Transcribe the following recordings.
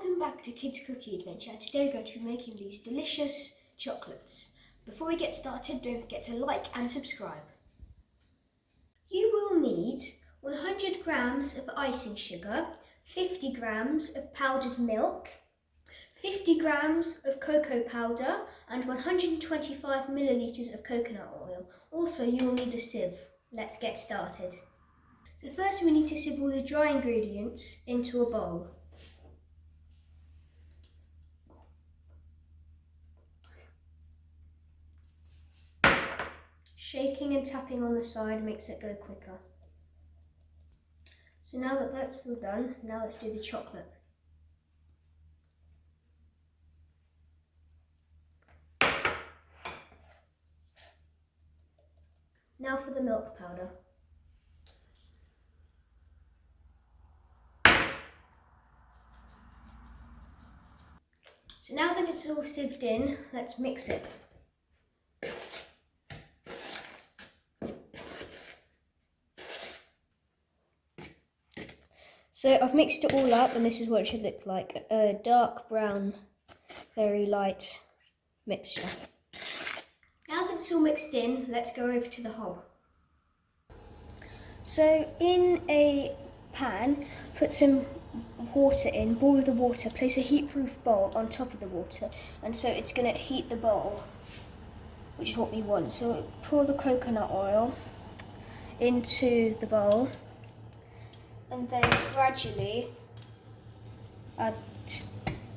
welcome back to Kids Cookie Adventure. Today we're going to be making these delicious chocolates. Before we get started, don't forget to like and subscribe. You will need 100 grams of icing sugar, 50 grams of powdered milk, 50 grams of cocoa powder and 125 millilitres of coconut oil. Also, you will need a sieve. Let's get started. So first we need to sieve all the dry ingredients into a bowl. Shaking and tapping on the side makes it go quicker. So now that that's all done, now let's do the chocolate. Now for the milk powder. So now that it's all sieved in, let's mix it. So I've mixed it all up and this is what it should look like. A dark brown, very light mixture. Now that it's all mixed in, let's go over to the hob. So in a pan, put some water in, boil the water, place a heat-proof bowl on top of the water, and so it's going to heat the bowl, which is what we want. So pour the coconut oil into the bowl and then gradually add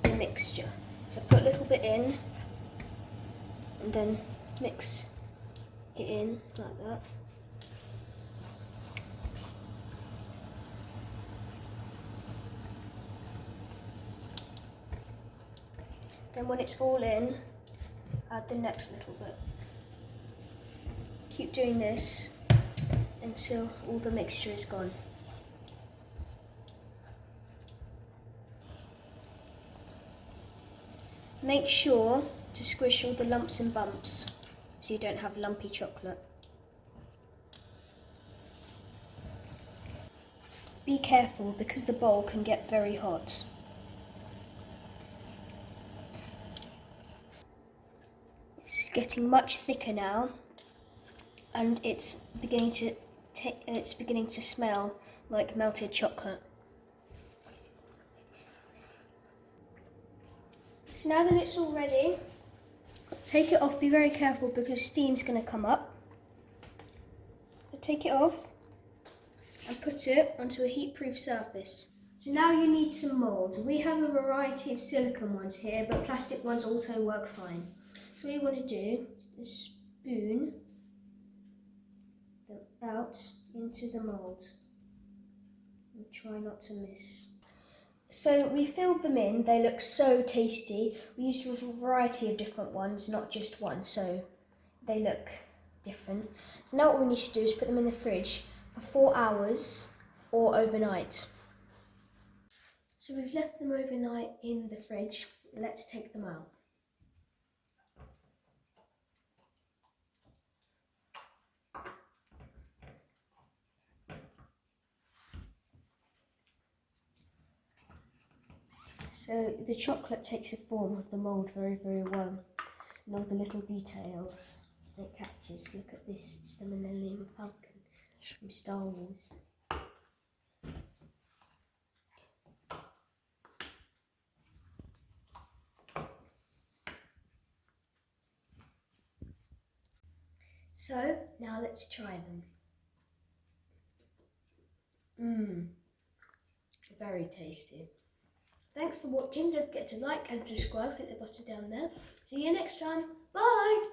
the mixture. So put a little bit in and then mix it in like that. Then when it's all in, add the next little bit. Keep doing this until all the mixture is gone. Make sure to squish all the lumps and bumps so you don't have lumpy chocolate. Be careful because the bowl can get very hot. It's getting much thicker now and it's beginning to smell like melted chocolate. So now that it's all ready, take it off. Be very careful because steam's going to come up. So take it off and put it onto a heat-proof surface. So now you need some moulds. We have a variety of silicone ones here, but plastic ones also work fine. So what you want to do is spoon them out into the mould and try not to miss. So we filled them in, they look so tasty. We used a variety of different ones, not just one, so they look different. So now what we need to do is put them in the fridge for 4 hours or overnight. So we've left them overnight in the fridge. Let's take them out. So the chocolate takes the form of the mould very, very well. And all the little details that it catches. Look at this, it's the Millennium Falcon from Star Wars. So now let's try them. Very tasty. Thanks for watching. Don't forget to like and subscribe. Click the button down there. See you next time. Bye!